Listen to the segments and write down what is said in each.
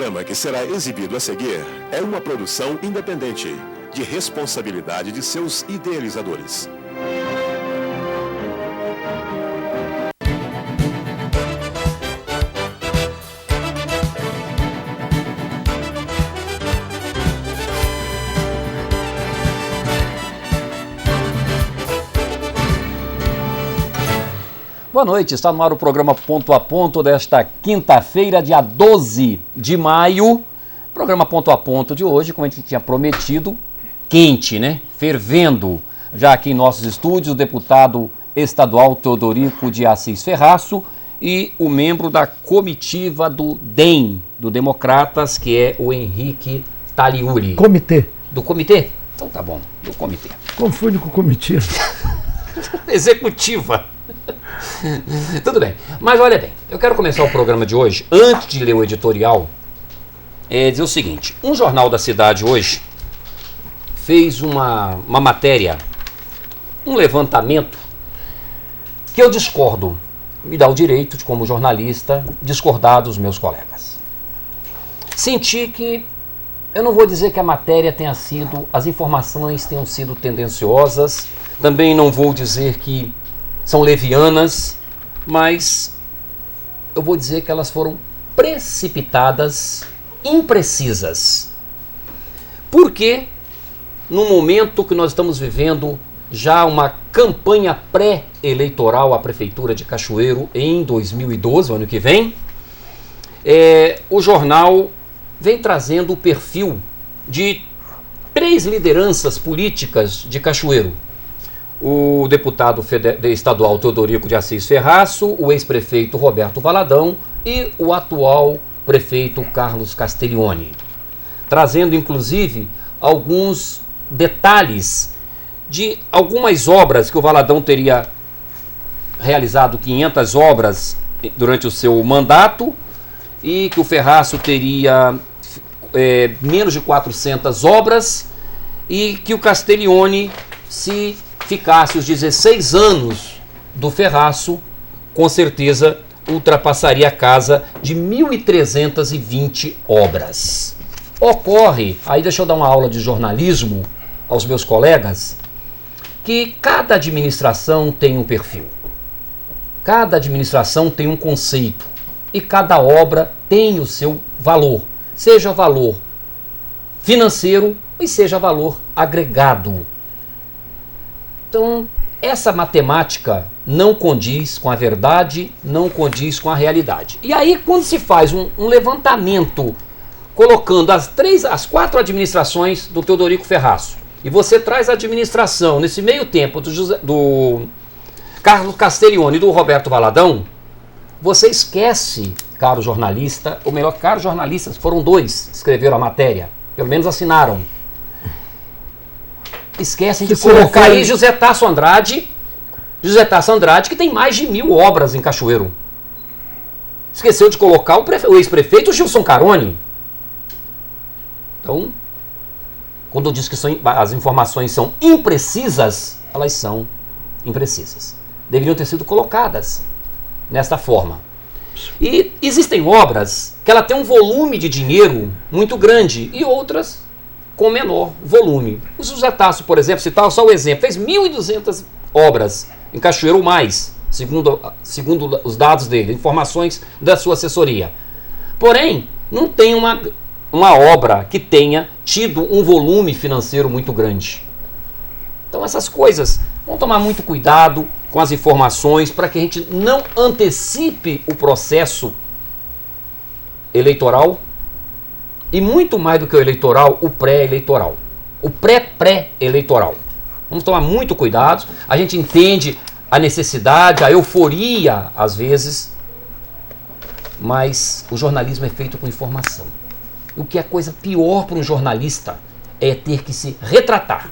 programa que será exibido a seguir é uma produção independente, de responsabilidade de seus idealizadores. Boa noite, está no ar o programa Ponto a Ponto desta quinta-feira, dia 12 de maio. Programa Ponto a Ponto de hoje, como a gente tinha prometido, quente, né? Fervendo. Já aqui em nossos estúdios, o deputado estadual Teodorico de Assis Ferraço e o membro da comitiva do DEM, do Democratas, que é o Henrique Taliuri. Comitê. Do comitê? Então tá bom, do comitê. Confunde com comitiva. Executiva. Tudo bem, mas olha bem, eu quero começar o programa de hoje, antes de ler o editorial, dizer o seguinte: um jornal da cidade hoje fez uma matéria, um levantamento, que eu discordo, me dá o direito de, como jornalista, discordar dos meus colegas. Senti que, eu não vou dizer que a matéria tenha sido, as informações tenham sido tendenciosas, também não vou dizer que são levianas, mas eu vou dizer que elas foram precipitadas, imprecisas. Porque no momento que nós estamos vivendo já uma campanha pré-eleitoral à Prefeitura de Cachoeiro em 2012, o ano que vem, o jornal vem trazendo o perfil de 3 lideranças políticas de Cachoeiro. O deputado estadual Teodorico de Assis Ferraço, o ex-prefeito Roberto Valadão e o atual prefeito Carlos Castiglione, trazendo inclusive alguns detalhes de algumas obras que o Valadão teria realizado 500 obras durante o seu mandato e que o Ferraço teria menos de 400 obras e que o Castiglione, se ficasse os 16 anos do Ferraço, com certeza ultrapassaria a casa de 1.320 obras. Ocorre, aí deixa eu dar uma aula de jornalismo aos meus colegas, que cada administração tem um perfil, cada administração tem um conceito e cada obra tem o seu valor, seja valor financeiro e seja valor agregado. Então, essa matemática não condiz com a verdade, não condiz com a realidade. E aí, quando se faz um levantamento colocando as 4 administrações do Teodorico Ferraço, e você traz a administração nesse meio tempo do Carlos Castiglione e do Roberto Valadão, você esquece, caro jornalista, ou melhor, caros jornalistas, foram 2 que escreveram a matéria, pelo menos assinaram. Esquecem de colocar aí José Tasso Andrade, que tem mais de 1.000 obras em Cachoeiro. Esqueceu de colocar o ex-prefeito Gilson Caroni. Então, quando eu disse que as informações são imprecisas, elas são imprecisas. Deveriam ter sido colocadas nesta forma. E existem obras que ela tem um volume de dinheiro muito grande e outras com menor volume. O José Tasso, por exemplo, citar só o exemplo, fez 1.200 obras em Cachoeiro ou mais, segundo os dados dele, informações da sua assessoria. Porém, não tem uma obra que tenha tido um volume financeiro muito grande. Então essas coisas, vamos tomar muito cuidado com as informações para que a gente não antecipe o processo eleitoral. E muito mais do que o eleitoral, o pré-eleitoral. O pré-pré-eleitoral. Vamos tomar muito cuidado. A gente entende a necessidade, a euforia, às vezes. Mas o jornalismo é feito com informação. O que é coisa pior para um jornalista é ter que se retratar.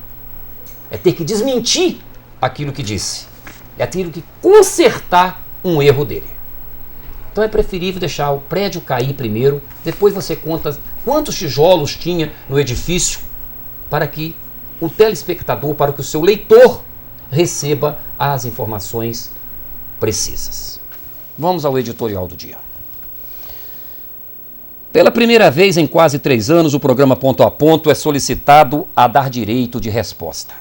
É ter que desmentir aquilo que disse. É ter que consertar um erro dele. Então é preferível deixar o prédio cair primeiro, depois você conta quantos tijolos tinha no edifício para que o telespectador, para que o seu leitor receba as informações precisas. Vamos ao editorial do dia. Pela primeira vez em quase 3 anos, o programa Ponto a Ponto é solicitado a dar direito de resposta.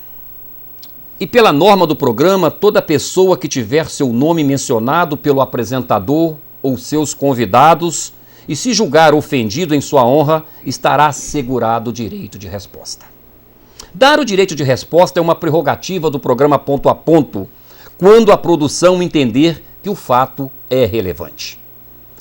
E pela norma do programa, toda pessoa que tiver seu nome mencionado pelo apresentador ou seus convidados e se julgar ofendido em sua honra, estará assegurado o direito de resposta. Dar o direito de resposta é uma prerrogativa do programa Ponto a Ponto, quando a produção entender que o fato é relevante.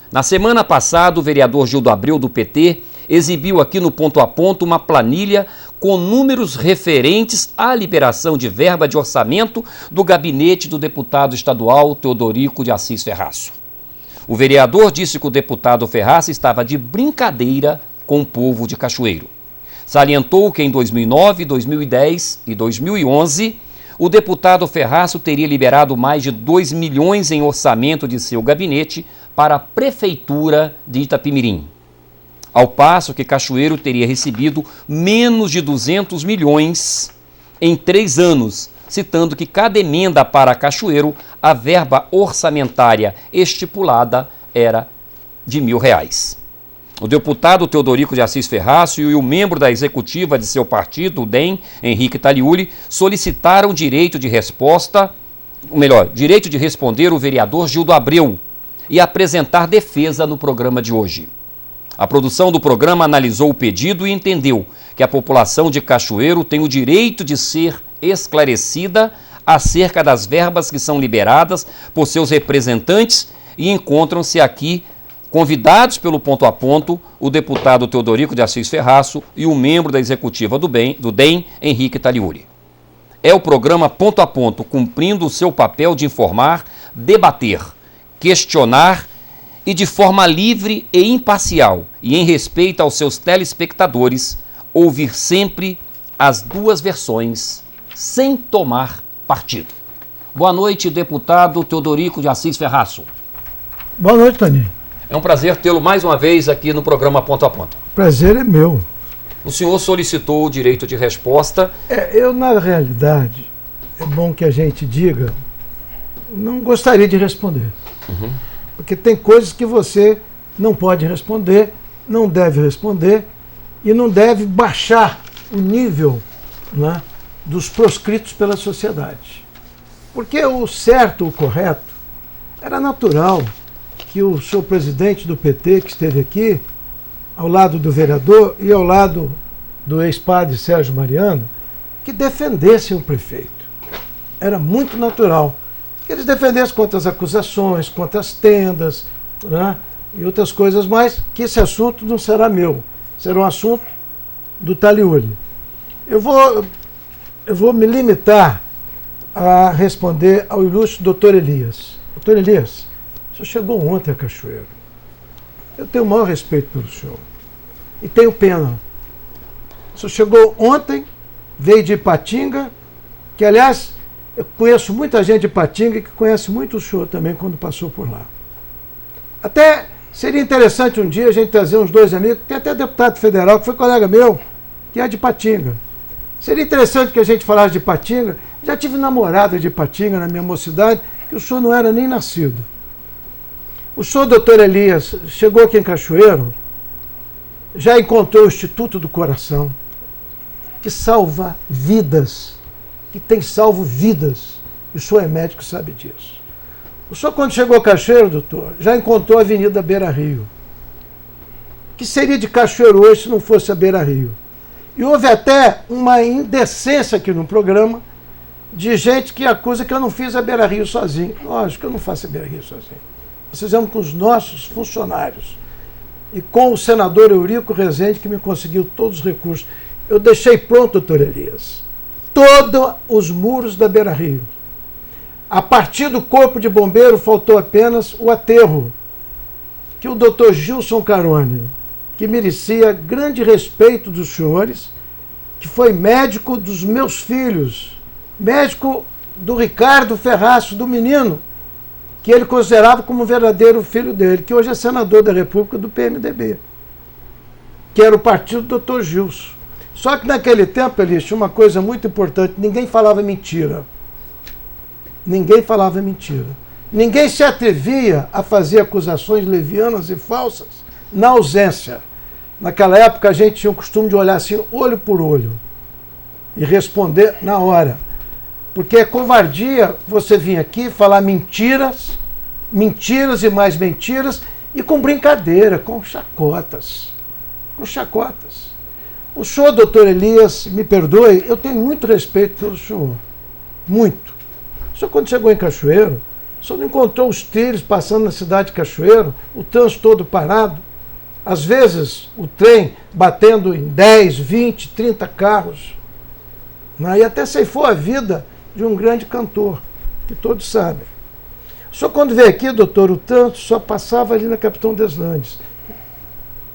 Na semana passada, o vereador Gildo Abreu, do PT, exibiu aqui no Ponto a Ponto uma planilha com números referentes à liberação de verba de orçamento do gabinete do deputado estadual Teodorico de Assis Ferraço. O vereador disse que o deputado Ferraço estava de brincadeira com o povo de Cachoeiro. Salientou que em 2009, 2010 e 2011, o deputado Ferraço teria liberado mais de 2 milhões em orçamento de seu gabinete para a Prefeitura de Itapimirim. Ao passo que Cachoeiro teria recebido menos de 200 milhões em 3 anos, citando que cada emenda para Cachoeiro, a verba orçamentária estipulada era de R$1.000. O deputado Teodorico de Assis Ferraço e o membro da executiva de seu partido, o DEM, Henrique Taliuli, solicitaram direito de resposta, ou melhor, direito de responder o vereador Gildo Abreu e apresentar defesa no programa de hoje. A produção do programa analisou o pedido e entendeu que a população de Cachoeiro tem o direito de ser esclarecida acerca das verbas que são liberadas por seus representantes e encontram-se aqui convidados pelo Ponto a Ponto o deputado Teodorico de Assis Ferraço e o membro da executiva do DEM, Henrique Taliuri. É o programa Ponto a Ponto, cumprindo o seu papel de informar, debater, questionar e de forma livre e imparcial e em respeito aos seus telespectadores, ouvir sempre as duas versões sem tomar partido. Boa noite, deputado Teodorico de Assis Ferraço. Boa noite, Toninho. É um prazer tê-lo mais uma vez aqui no programa Ponto a Ponto. Prazer é meu. O senhor solicitou o direito de resposta. Eu, na realidade, é bom que a gente diga, não gostaria de responder. Porque tem coisas que você não pode responder, não deve responder e não deve baixar o nível, né, dos proscritos pela sociedade. Porque o certo, o correto, era natural que o senhor presidente do PT, que esteve aqui, ao lado do vereador e ao lado do ex-padre Sérgio Mariano, que defendessem o prefeito. Era muito natural que eles defendessem contra as acusações, contra as tendas, né, e outras coisas mais, que esse assunto não será meu, será um assunto do Taliuli. Eu vou me limitar a responder ao ilustre doutor Elias. Doutor Elias, o senhor chegou ontem a Cachoeiro. Eu tenho o maior respeito pelo senhor. E tenho pena. O senhor chegou ontem, veio de Ipatinga, que aliás, eu conheço muita gente de Ipatinga que conhece muito o senhor também quando passou por lá. Até seria interessante um dia a gente trazer uns 2 amigos, tem até deputado federal que foi colega meu, que é de Ipatinga. Seria interessante que a gente falasse de Ipatinga. Já tive namorada de Ipatinga na minha mocidade, que o senhor não era nem nascido. O senhor, doutor Elias, chegou aqui em Cachoeiro, já encontrou o Instituto do Coração, que salva vidas, que tem salvo vidas. O senhor é médico e sabe disso. O senhor, quando chegou a Cachoeiro, doutor, já encontrou a Avenida Beira Rio. Que seria de Cachoeiro hoje se não fosse a Beira Rio? E houve até uma indecência aqui no programa de gente que acusa que eu não fiz a Beira Rio sozinho. Lógico que eu não faço a Beira Rio sozinho. Nós fizemos com os nossos funcionários e com o senador Eurico Rezende, que me conseguiu todos os recursos. Eu deixei pronto, doutor Elias, todos os muros da Beira Rio. A partir do Corpo de Bombeiro faltou apenas o aterro, que o doutor Gilson Carone, que merecia grande respeito dos senhores, que foi médico dos meus filhos, médico do Ricardo Ferraço, do menino, que ele considerava como verdadeiro filho dele, que hoje é senador da República do PMDB, que era o partido do doutor Gilson. Só que naquele tempo, Elias, tinha uma coisa muito importante, ninguém falava mentira. Ninguém falava mentira. Ninguém se atrevia a fazer acusações levianas e falsas na ausência. Naquela época a gente tinha o costume de olhar assim, olho por olho, e responder na hora. Porque é covardia você vir aqui falar mentiras, mentiras e mais mentiras, e com brincadeira, com chacotas. Com chacotas. O senhor, doutor Elias, me perdoe, eu tenho muito respeito pelo senhor. Muito. O senhor, quando chegou em Cachoeiro, o senhor não encontrou os trilhos passando na cidade de Cachoeiro, o trânsito todo parado? Às vezes, o trem batendo em 10, 20, 30 carros. E até ceifou a vida de um grande cantor, que todos sabem. Só quando veio aqui, doutor, o trânsito só passava ali na Capitão Deslandes.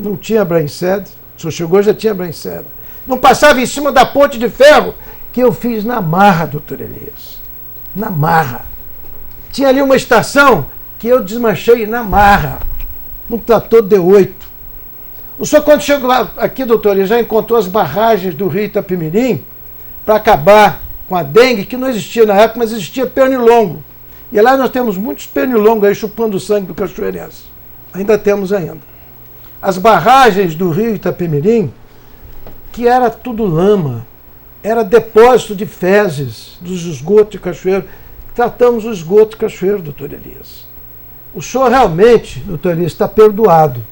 Não tinha Brainsed, o senhor chegou, já tinha Brainsed. Não passava em cima da ponte de ferro, que eu fiz na marra, doutor Elias. Na marra. Tinha ali uma estação que eu desmanchei na marra. Um trator D8. O senhor, quando chegou aqui, doutor, ele já encontrou as barragens do rio Itapemirim para acabar com a dengue, que não existia na época, mas existia pernilongo. E lá nós temos muitos pernilongos aí chupando o sangue do cachoeirense. Ainda temos ainda. As barragens do rio Itapemirim, que era tudo lama, era depósito de fezes dos esgotos de Cachoeiro. Tratamos o esgoto de Cachoeiro, doutor Elias. O senhor realmente, doutor Elias, está perdoado.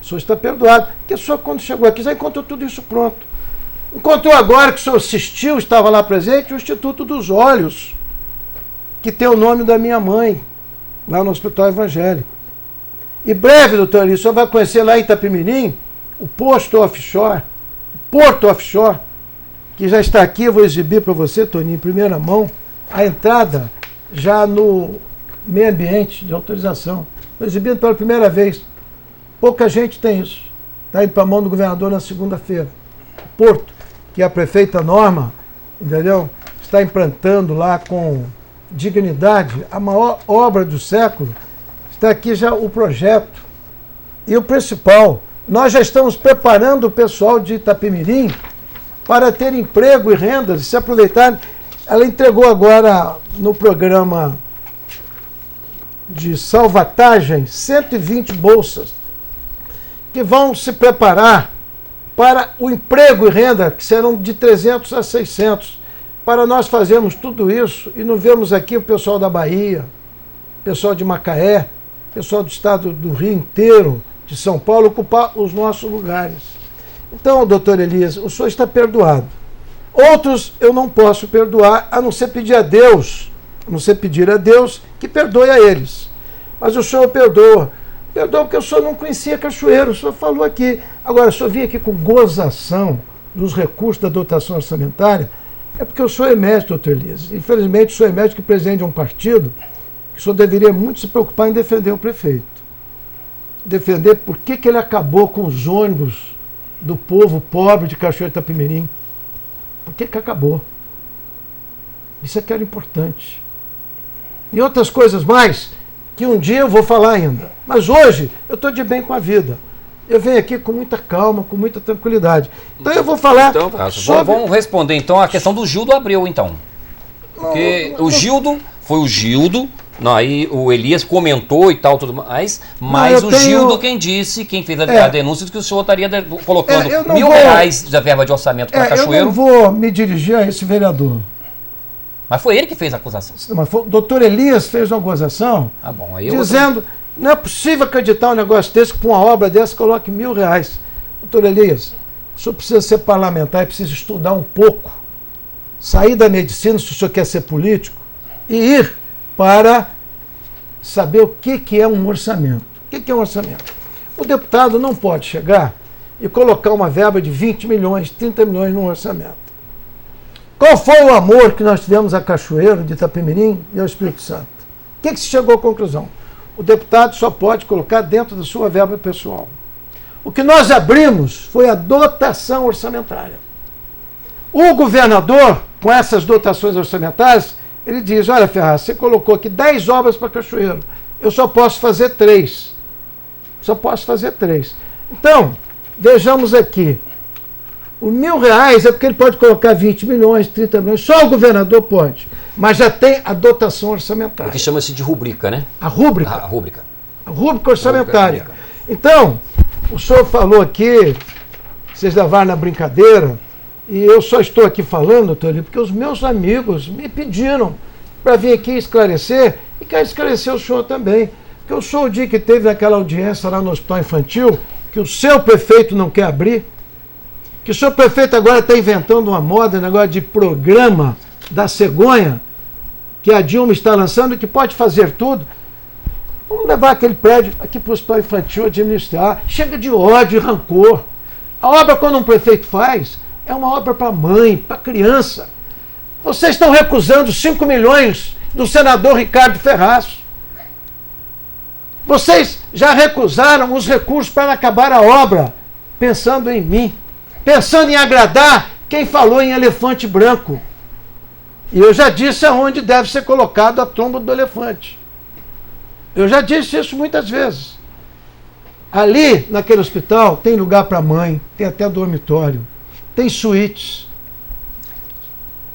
O senhor está perdoado, porque o senhor, quando chegou aqui, já encontrou tudo isso pronto. Encontrou agora que o senhor assistiu, estava lá presente, o Instituto dos Olhos, que tem o nome da minha mãe, lá no Hospital Evangélico. E breve, doutor Elias, o senhor vai conhecer lá em Itapemirim o posto offshore, Porto Offshore, que já está aqui, eu vou exibir para você, Toninho, em primeira mão, a entrada já no meio ambiente de autorização. Estou exibindo pela primeira vez. Pouca gente tem isso. Está indo para a mão do governador na segunda-feira. Porto, que a prefeita Norma, entendeu, está implantando lá com dignidade a maior obra do século. Está aqui já o projeto. E o principal, nós já estamos preparando o pessoal de Itapemirim para ter emprego e rendas e se aproveitar. Ela entregou agora no programa de salvatagem 120 bolsas que vão se preparar para o emprego e renda, que serão de 300 a 600, para nós fazermos tudo isso e não vemos aqui o pessoal da Bahia, pessoal de Macaé, pessoal do estado do Rio inteiro, de São Paulo, ocupar os nossos lugares. Então, doutor Elias, o senhor está perdoado. Outros eu não posso perdoar, a não ser pedir a Deus, que perdoe a eles. Mas o senhor perdoa. Perdoa porque o senhor não conhecia Cachoeiro, o senhor falou aqui. Agora, o senhor vinha aqui com gozação dos recursos da dotação orçamentária, é porque o senhor é médico, doutor Elias. Infelizmente, o senhor é médico e presidente de um partido que o senhor deveria muito se preocupar em defender o prefeito. Defender por que ele acabou com os ônibus do povo pobre de Cachoeiro de Itapemirim. Por que acabou? Isso é que era importante. E outras coisas mais, que um dia eu vou falar ainda. Mas hoje eu estou de bem com a vida. Eu venho aqui com muita calma, com muita tranquilidade. Então eu vou falar sobre... Vamos responder então a questão do Gildo Abreu, então. Porque o Gildo, foi o Gildo, não, aí o Elias comentou e tal, tudo mais, mas o Gildo quem disse, quem fez a denúncia, que o senhor estaria colocando R$1.000 da verba de orçamento para Cachoeiro. Eu não vou me dirigir a esse vereador. Mas foi ele que fez a acusação. Mas o doutor Elias fez uma acusação dizendo, não é possível acreditar um negócio desse, que para uma obra dessa coloque R$1.000. Doutor Elias, o senhor precisa ser parlamentar e precisa estudar um pouco, sair da medicina, se o senhor quer ser político, e ir para saber o que é um orçamento. O que é um orçamento? O deputado não pode chegar e colocar uma verba de 20 milhões, 30 milhões num orçamento. Qual foi o amor que nós tivemos a Cachoeiro, de Itapemirim e ao Espírito Santo? O que se chegou à conclusão? O deputado só pode colocar dentro da sua verba pessoal. O que nós abrimos foi a dotação orçamentária. O governador, com essas dotações orçamentárias, ele diz, olha, Ferraz, você colocou aqui 10 obras para Cachoeiro, eu só posso fazer 3. Só posso fazer 3. Então, vejamos aqui. O R$1.000 é porque ele pode colocar 20 milhões, 30 milhões, só o governador pode. Mas já tem a dotação orçamentária. O que chama-se de rubrica, né? A rúbrica. A rúbrica. A rúbrica orçamentária. Então, O senhor falou aqui, vocês levaram na brincadeira, e eu só estou aqui falando, doutor Elías, porque os meus amigos me pediram para vir aqui esclarecer, e quero esclarecer o senhor também. Porque o senhor, o dia que teve aquela audiência lá no Hospital Infantil, que o seu prefeito não quer abrir, que o seu prefeito agora está inventando uma moda, negócio de programa da cegonha, que a Dilma está lançando, que pode fazer tudo. Vamos levar aquele prédio aqui para o Hospital Infantil administrar. Chega de ódio e rancor. A obra, quando um prefeito faz, é uma obra para mãe, para criança. Vocês estão recusando 5 milhões do senador Ricardo Ferraz. Vocês já recusaram os recursos para acabar a obra, pensando em mim, pensando em agradar quem falou em elefante branco. E eu já disse aonde deve ser colocado a tromba do elefante. Eu já disse isso muitas vezes. Ali, naquele hospital, tem lugar para mãe, tem até dormitório, tem suítes,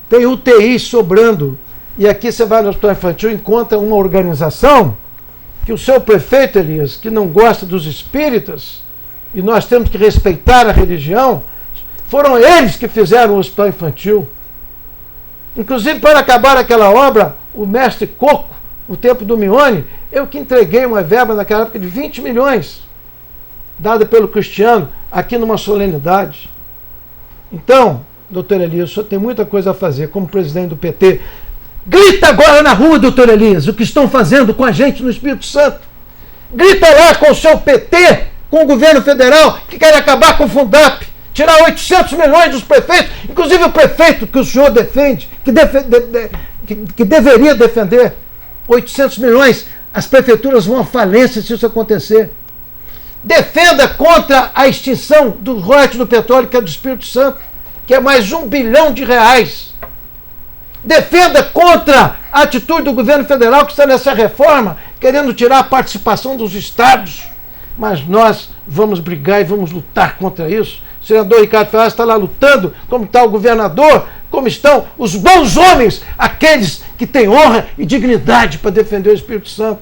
tem UTI sobrando. E aqui você vai no hospital infantil e encontra uma organização que o seu prefeito, Elias, que não gosta dos espíritas, e nós temos que respeitar a religião, foram eles que fizeram o hospital infantil. Inclusive, para acabar aquela obra, o mestre Coco, no tempo do Mione, eu que entreguei uma verba naquela época de 20 milhões, dada pelo Cristiano, aqui numa solenidade. Então, doutor Elias, o senhor tem muita coisa a fazer como presidente do PT. Grita agora na rua, doutor Elias, o que estão fazendo com a gente no Espírito Santo. Grita lá com o seu PT, com o governo federal, que quer acabar com o Fundap, tirar 800 milhões dos prefeitos, inclusive o prefeito que o senhor defende, que deveria defender 800 milhões, as prefeituras vão à falência se isso acontecer. Defenda contra a extinção do royalties do petróleo, que é do Espírito Santo, que é mais R$1 bilhão. Defenda contra a atitude do governo federal que está nessa reforma, querendo tirar a participação dos estados. Mas nós vamos brigar e vamos lutar contra isso. O senador Ricardo Ferraz está lá lutando, como está o governador, como estão os bons homens, aqueles que têm honra e dignidade para defender o Espírito Santo.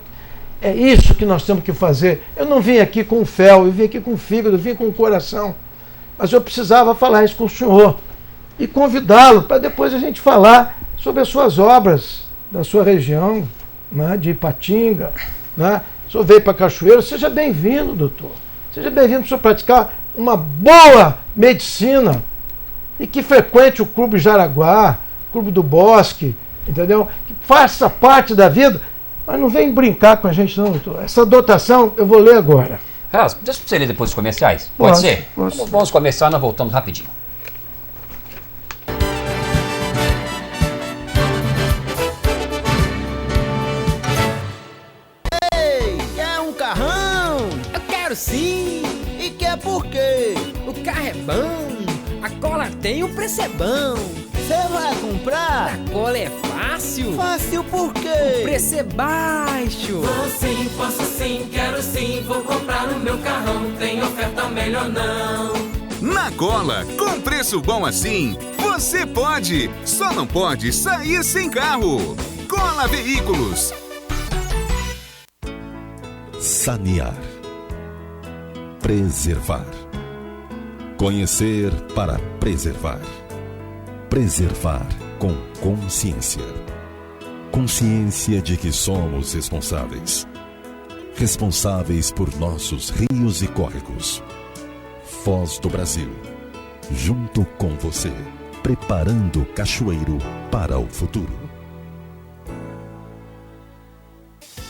É isso que nós temos que fazer. Eu não vim aqui com fel, eu vim aqui com fígado, eu vim com o coração. Mas eu precisava falar isso com o senhor e convidá-lo para depois a gente falar sobre as suas obras da sua região, né, de Ipatinga. Né? O senhor veio para Cachoeira, seja bem-vindo, doutor. Seja bem-vindo para o senhor praticar uma boa medicina e que frequente o Clube Jaraguá, o Clube do Bosque, entendeu? Que faça parte da vida, mas não vem brincar com a gente não, doutor. Essa dotação eu vou ler agora. Deixa eu você ler depois dos comerciais. Pode ser? Posso. Vamos começar, nós voltamos rapidinho. Sim, e quer por quê? O carro é bom, a cola tem, o preço é bom. Você vai comprar? A cola é fácil. Fácil por quê? O preço é baixo. Posso sim, quero sim, vou comprar o meu carrão, tem oferta melhor não. Na Cola, com preço bom assim, você pode, só não pode sair sem carro. Cola Veículos. Sanear. Preservar. Conhecer para preservar. Preservar com consciência. Consciência de que somos responsáveis. Responsáveis por nossos rios e córregos. Foz do Brasil. Junto com você. Preparando o Cachoeiro para o futuro.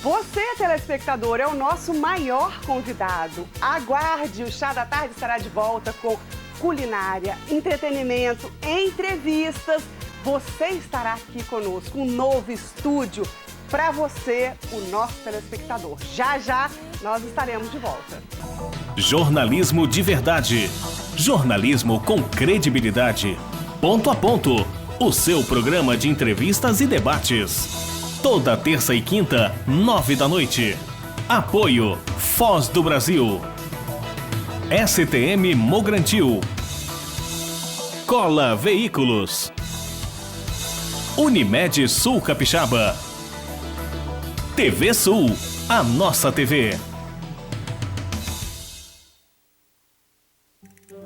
Você, telespectador, é o nosso maior convidado. Aguarde, o Chá da Tarde estará de volta com culinária, entretenimento, entrevistas. Você estará aqui conosco, um novo estúdio para você, o nosso telespectador. Já, já, nós estaremos de volta. Jornalismo de verdade. Jornalismo com credibilidade. Ponto a ponto. O seu programa de entrevistas e debates. Toda terça e quinta, 9 da noite. Apoio Foz do Brasil. STM Mograntil. Cola Veículos. Unimed Sul Capixaba. TV Sul, a nossa TV.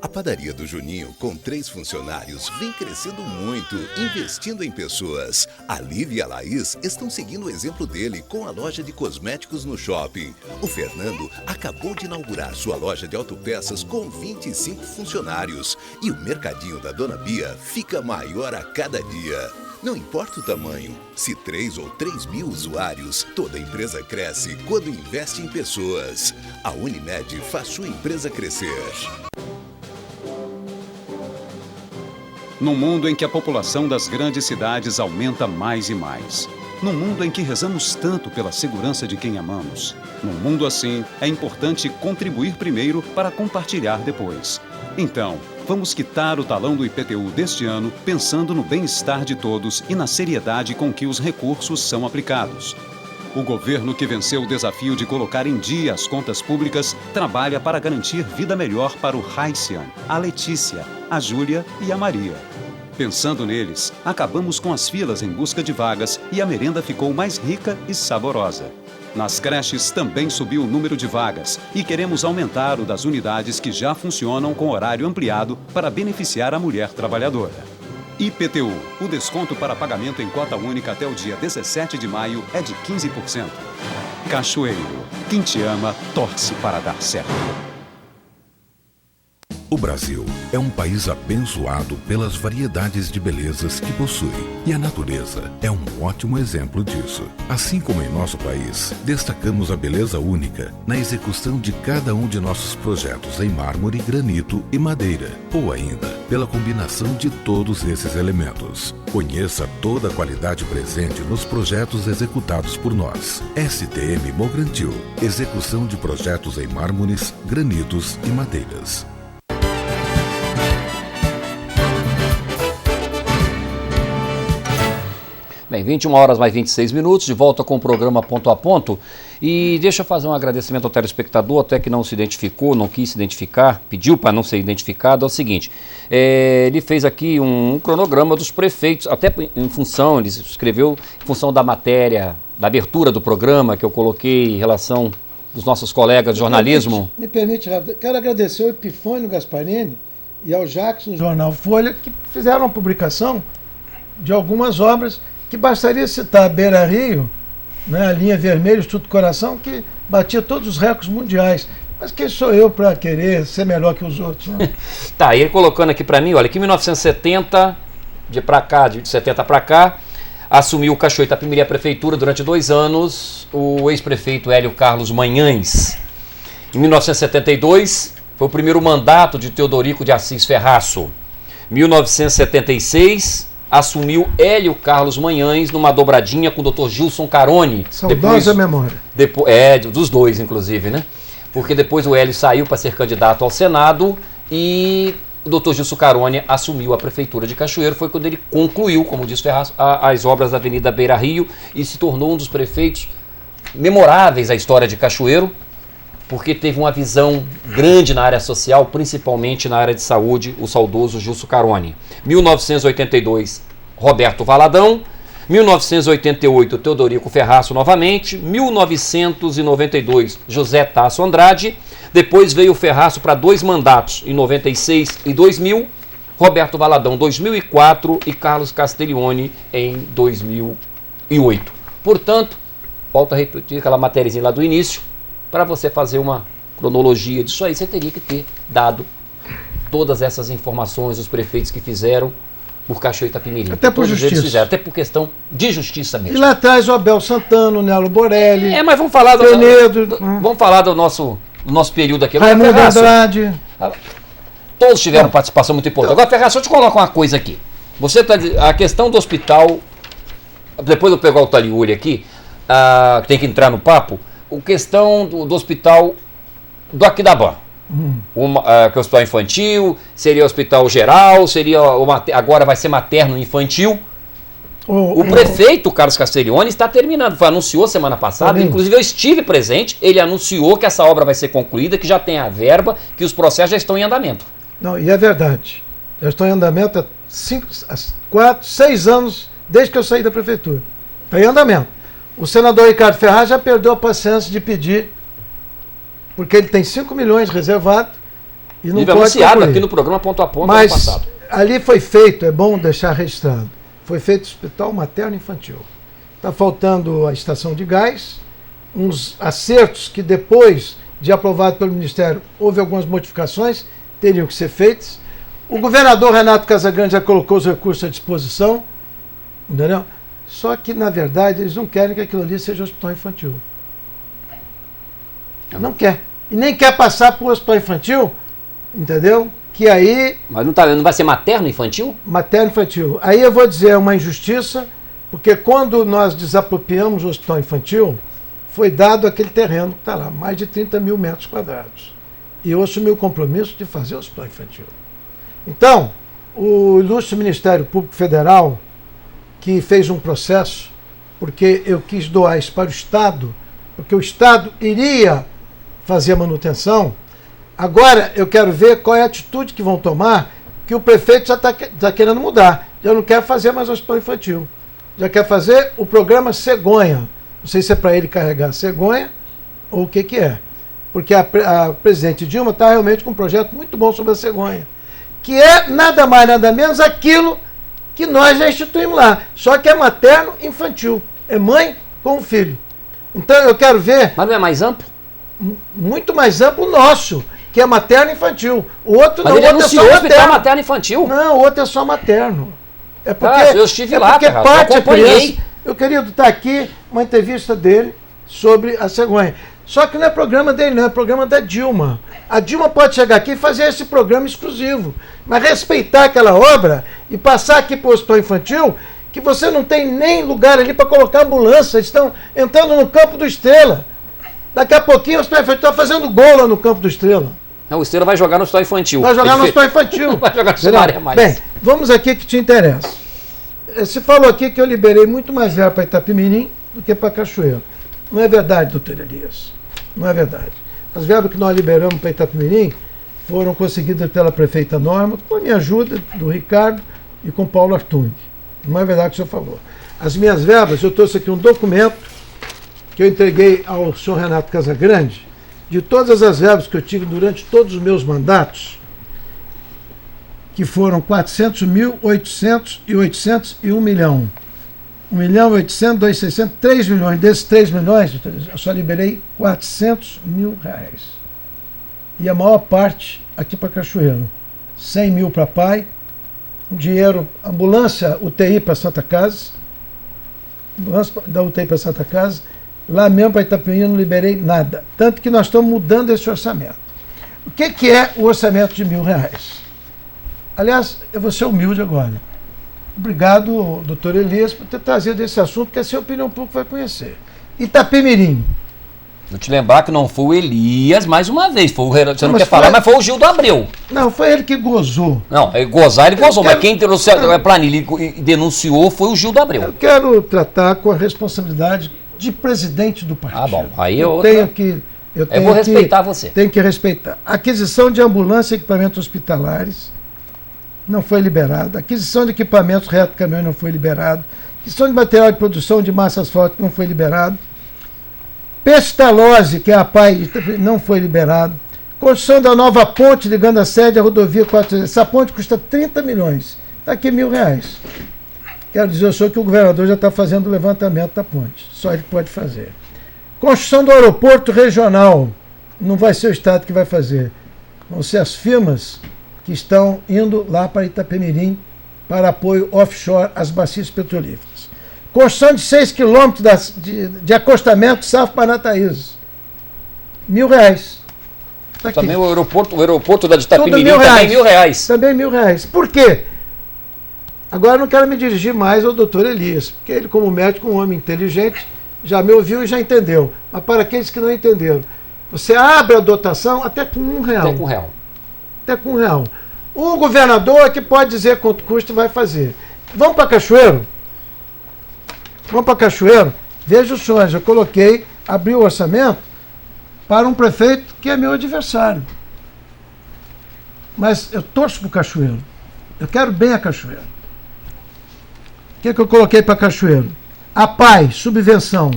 A padaria do Juninho, com 3 funcionários, vem crescendo muito, investindo em pessoas. A Lívia e a Laís estão seguindo o exemplo dele com a loja de cosméticos no shopping. O Fernando acabou de inaugurar sua loja de autopeças com 25 funcionários. E o mercadinho da Dona Bia fica maior a cada dia. Não importa o tamanho, se 3 ou 3 mil usuários, toda empresa cresce quando investe em pessoas. A Unimed faz sua empresa crescer. Num mundo em que a população das grandes cidades aumenta mais e mais. Num mundo em que rezamos tanto pela segurança de quem amamos. Num mundo assim, é importante contribuir primeiro para compartilhar depois. Então, vamos quitar o talão do IPTU deste ano pensando no bem-estar de todos e na seriedade com que os recursos são aplicados. O governo que venceu o desafio de colocar em dia as contas públicas trabalha para garantir vida melhor para o Raician, a Letícia, a Júlia e a Maria. Pensando neles, acabamos com as filas em busca de vagas e a merenda ficou mais rica e saborosa. Nas creches também subiu o número de vagas e queremos aumentar o das unidades que já funcionam com horário ampliado para beneficiar a mulher trabalhadora. IPTU, o desconto para pagamento em cota única até o dia 17 de maio é de 15%. Cachoeiro, quem te ama, torce para dar certo. O Brasil é um país abençoado pelas variedades de belezas que possui. E a natureza é um ótimo exemplo disso. Assim como em nosso país, destacamos a beleza única na execução de cada um de nossos projetos em mármore, granito e madeira. Ou ainda, pela combinação de todos esses elementos. Conheça toda a qualidade presente nos projetos executados por nós. STM Mograntil. Execução de projetos em mármores, granitos e madeiras. Bem, 21 horas mais 26 minutos, de volta com o programa Ponto a Ponto. E deixa eu fazer um agradecimento ao telespectador, até que não se identificou, não quis se identificar, pediu para não ser identificado. É o seguinte, ele fez aqui um cronograma dos prefeitos, até em função, ele escreveu em função da matéria, da abertura do programa que eu coloquei em relação dos nossos colegas de jornalismo. Me permite, quero agradecer ao Epifânio Gasparini e ao Jackson, jornal Folha, que fizeram uma publicação de algumas obras que bastaria citar a Beira Rio, né, a linha vermelha, o Instituto Coração, que batia todos os recordes mundiais. Mas quem sou eu para querer ser melhor que os outros? Né? Tá, e ele colocando aqui para mim, olha, que em 1970, de 70 para cá, assumiu o Cachoeiro Itapemirim a prefeitura durante 2 anos, o ex-prefeito Hélio Carlos Manhães. Em 1972, foi o primeiro mandato de Teodorico de Assis Ferraço. 1976... assumiu Hélio Carlos Manhães numa dobradinha com o Dr. Gilson Caroni. Saudosa memória. Dos dois, inclusive, né? Porque depois o Hélio saiu para ser candidato ao Senado e o Dr. Gilson Caroni assumiu a prefeitura de Cachoeiro. Foi quando ele concluiu, como diz Ferraz, as obras da Avenida Beira Rio e se tornou um dos prefeitos memoráveis da história de Cachoeiro, porque teve uma visão grande na área social, principalmente na área de saúde, o saudoso Gilson Caroni. 1982, Roberto Valadão. 1988, Teodorico Ferraço novamente. 1992, José Tasso Andrade. Depois veio o Ferraço para 2 mandatos, em 96 e 2000. Roberto Valadão, 2004 e Carlos Castiglione em 2008. Portanto, volto a repetir aquela matériazinha lá do início. Para você fazer uma cronologia disso aí, você teria que ter dado todas essas informações dos prefeitos que fizeram por Cachoeiro Itapemirim. Até por justiça. Fizeram, até por questão de justiça mesmo. E lá atrás o Abel Santana, o Nelo Borelli. Mas vamos falar vamos falar do nosso período aqui. Agora, Raimundo Andrade. Todos tiveram participação muito importante. Agora, Ferraz, deixa eu te colocar uma coisa aqui. Você tá a questão do hospital, depois eu pegar o Taliuli aqui, que tem que entrar no papo. A questão do hospital do Aquidabã, que é o hospital infantil, seria o hospital geral, agora vai ser materno infantil. O prefeito Carlos Castiglione está terminando, anunciou semana passada, inclusive eu estive presente, ele anunciou que essa obra vai ser concluída, que já tem a verba, que os processos já estão em andamento. Não, e é verdade, já estão em andamento há 4, 6 anos desde que eu saí da prefeitura, está em andamento. O senador Ricardo Ferraz já perdeu a paciência de pedir, porque ele tem 5 milhões reservado E não pode anunciado concluir. Aqui no programa Ponto a Ponto Mas ano passado. Ali foi feito, é bom deixar registrado, foi feito hospital materno-infantil. Está faltando a estação de gás, uns acertos que depois de aprovado pelo Ministério houve algumas modificações, teriam que ser feitas. O governador Renato Casagrande já colocou os recursos à disposição, entendeu? Só que, na verdade, eles não querem que aquilo ali seja um hospital infantil. Não quer. E nem quer passar para o hospital infantil, entendeu? Que aí... Mas não vai ser materno-infantil? Materno-infantil. Aí eu vou dizer, é uma injustiça, porque quando nós desapropriamos o hospital infantil, foi dado aquele terreno que está lá, mais de 30 mil metros quadrados. E eu assumi o compromisso de fazer o hospital infantil. Então, o ilustre Ministério Público Federal, que fez um processo, porque eu quis doar isso para o Estado, porque o Estado iria fazer a manutenção. Agora eu quero ver qual é a atitude que vão tomar, que o prefeito já está querendo mudar. Já não quer fazer mais hospital infantil. Já quer fazer o programa Cegonha. Não sei se é para ele carregar Cegonha ou o que é. Porque a presidente Dilma está realmente com um projeto muito bom sobre a cegonha, que é nada mais, nada menos aquilo que nós já instituímos lá. Só que é materno-infantil. É mãe com o filho. Então eu quero ver... Mas não é mais amplo? Muito mais amplo o nosso, que é materno-infantil. O outro mas não, ele o outro anunciou é só hospital materno-infantil? Não, o outro é só materno. É porque, eu estive lá, porque cara, parte eu acompanhei. criança. Eu queria estar aqui uma entrevista dele sobre a cegonha. Só que não é programa dele, não, é programa da Dilma. A Dilma pode chegar aqui e fazer esse programa exclusivo, mas respeitar aquela obra e passar aqui para o hospital infantil, que você não tem nem lugar ali para colocar ambulância, eles estão entrando no campo do Estrela. Daqui a pouquinho o hospital infantil está fazendo gol lá no campo do Estrela. Não, o Estrela vai jogar no hospital infantil. Vai jogar no hospital infantil. Não vai jogar no cenário mais. Bem, vamos aqui que te interessa. Você falou aqui que eu liberei muito mais verba para Itapemirim do que para Cachoeiro. Não é verdade, doutor Elias. Não é verdade. As verbas que nós liberamos para Itapemirim foram conseguidas pela prefeita Norma, com a minha ajuda, do Ricardo e com Paulo Artung. Não é verdade o que o senhor falou. As minhas verbas, eu trouxe aqui um documento que eu entreguei ao senhor Renato Casagrande, de todas as verbas que eu tive durante todos os meus mandatos, que foram 400 mil, 800 e 800 e 1 milhão. 1 milhão, 800, 2, 600, 3 milhões. Desses 3 milhões, eu só liberei 400 mil reais. E a maior parte aqui para Cachoeiro. 100 mil para pai, dinheiro, ambulância UTI para Santa Casa, ambulância da UTI para Santa Casa, lá mesmo para Itapemirim não liberei nada. Tanto que nós estamos mudando esse orçamento. O que é o orçamento de R$1.000? Aliás, eu vou ser humilde agora. Obrigado, doutor Elias, por ter trazido esse assunto, que assim a opinião pública vai conhecer. Itapemirim. Vou te lembrar que não foi o Elias mais uma vez. Foi o você não quer falar, mas foi o Gildo Abreu. Não, foi ele que gozou. Não, ele gozou, mas quem trouxe a planilha e denunciou foi o Gildo Abreu. Eu quero tratar com a responsabilidade de presidente do partido. Ah, bom. Aí eu vou respeitar você. Tenho que respeitar. Aquisição de ambulância e equipamentos hospitalares não foi liberada. Aquisição de equipamentos reto caminhão não foi liberado. Aquisição de material de produção de massa asfáltica não foi liberado. Pestalozzi, que é a PAI, não foi liberado. Construção da nova ponte ligando a sede à rodovia 400. Essa ponte custa 30 milhões. Está aqui R$1.000. Quero dizer ao senhor que o governador já está fazendo o levantamento da ponte. Só ele pode fazer. Construção do aeroporto regional. Não vai ser o Estado que vai fazer. Vão ser as firmas que estão indo lá para Itapemirim para apoio offshore às bacias petrolíferas. Construção de 6 quilômetros de acostamento Safo-Paranaíso. R$1.000. Tá também o aeroporto da Itapemirim também R$1.000. Também R$1.000. Por quê? Agora eu não quero me dirigir mais ao doutor Elias, porque ele, como médico, um homem inteligente, já me ouviu e já entendeu. Mas para aqueles que não entenderam, você abre a dotação até com R$1. Até com R$1. Até com R$1. O governador é que pode dizer quanto custa e vai fazer. Vamos para Cachoeiro? Vamos para Cachoeiro? Veja os senhores, eu coloquei, abri o orçamento para um prefeito que é meu adversário. Mas eu torço para o Cachoeiro. Eu quero bem a Cachoeiro. O que eu coloquei para Cachoeiro? A PAI, subvenção.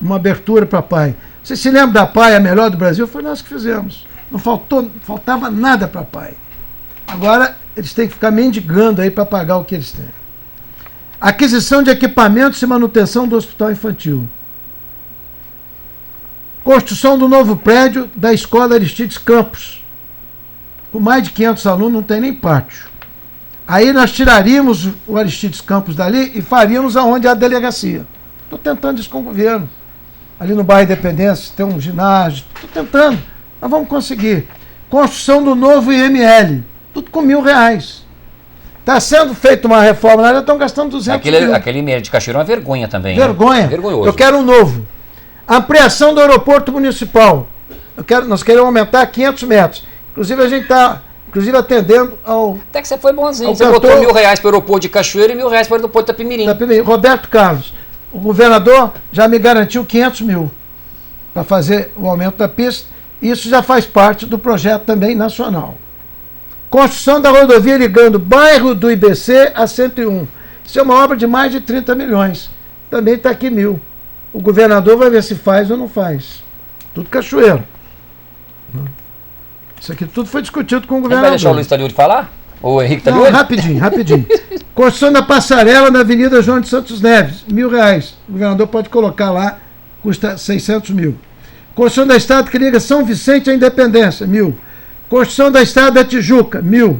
Uma abertura para a PAI. Você se lembra da PAI, a melhor do Brasil? Foi nós que fizemos. Não faltava nada para pai. Agora eles têm que ficar mendigando aí para pagar o que eles têm. Aquisição de equipamentos e manutenção do hospital infantil. Construção do novo prédio da Escola Aristides Campos. Com mais de 500 alunos, não tem nem pátio. Aí nós tiraríamos o Aristides Campos dali e faríamos aonde há a delegacia. Estou tentando isso com o governo. Ali no bairro Independência tem um ginásio. Estou tentando. Nós vamos conseguir. Construção do novo IML. Tudo com R$1.000. Está sendo feita uma reforma, já estão gastando 200 mil. Aquele IML de Cachoeira é uma vergonha também. Vergonha. Né? Vergonhoso. Eu quero um novo. Ampliação do aeroporto municipal. Nós queremos aumentar 500 metros. Inclusive a gente está atendendo ao... Até que você foi bonzinho. Você botou R$1.000 para o aeroporto de Cachoeira e R$1.000 para o aeroporto de Itapemirim. Roberto Carlos, o governador já me garantiu 500 mil para fazer o aumento da pista. Isso já faz parte do projeto também nacional. Construção da rodovia ligando o bairro do IBC a 101. Isso é uma obra de mais de 30 milhões. Também está aqui 1.000. O governador vai ver se faz ou não faz. Tudo Cachoeiro. Isso aqui tudo foi discutido com o governador. Vai deixar o Luiz Taliuri falar? Ou o Henrique Taliuri? Não, rapidinho. Construção da passarela na Avenida João de Santos Neves, R$1.000. O governador pode colocar lá, custa 600 mil. Construção da estrada que liga São Vicente à Independência, 1.000. Construção da estrada da Tijuca, 1.000.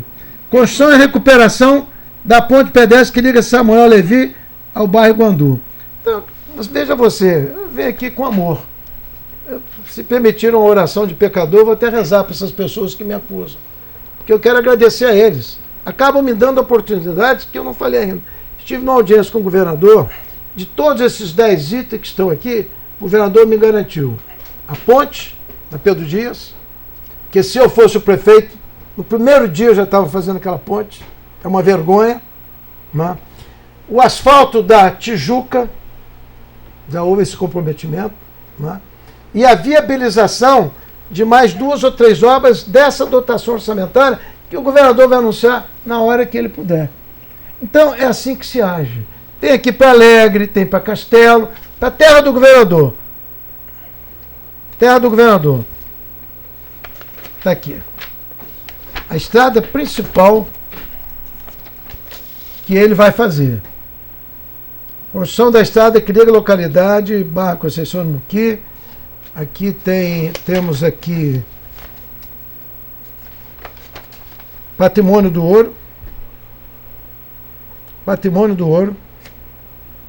Construção e recuperação da ponte pedestre que liga Samuel Levi ao bairro Guandu. Então, veja você, eu venho aqui com amor. Se permitiram uma oração de pecador, eu vou até rezar para essas pessoas que me acusam. Porque eu quero agradecer a eles. Acabam me dando oportunidades que eu não falei ainda. Estive numa audiência com o governador, de todos esses 10 itens que estão aqui, o governador me garantiu a ponte, na Pedro Dias, que se eu fosse o prefeito, no primeiro dia eu já estava fazendo aquela ponte, é uma vergonha. Né? O asfalto da Tijuca, já houve esse comprometimento, né? E a viabilização de mais 2 ou 3 obras dessa dotação orçamentária que o governador vai anunciar na hora que ele puder. Então é assim que se age. Tem aqui para Alegre, tem para Castelo, para a terra do governador. Terra do governador. Está aqui. A estrada principal que ele vai fazer. Construção da estrada que liga a localidade Barra Conceição do Muqui. Aqui temos aqui Patrimônio do Ouro,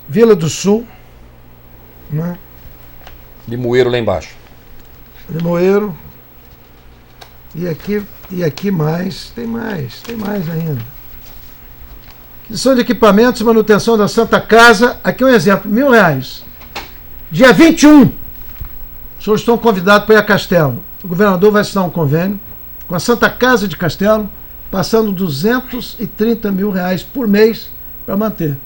Vila do Sul, né? Limoeiro lá embaixo. Limoeiro. E aqui mais, tem mais ainda. Aquisição de equipamentos e manutenção da Santa Casa. Aqui um exemplo, R$1.000. Dia 21. Os senhores estão convidados para ir a Castelo. O governador vai assinar um convênio com a Santa Casa de Castelo, passando R$230 mil por mês para manter.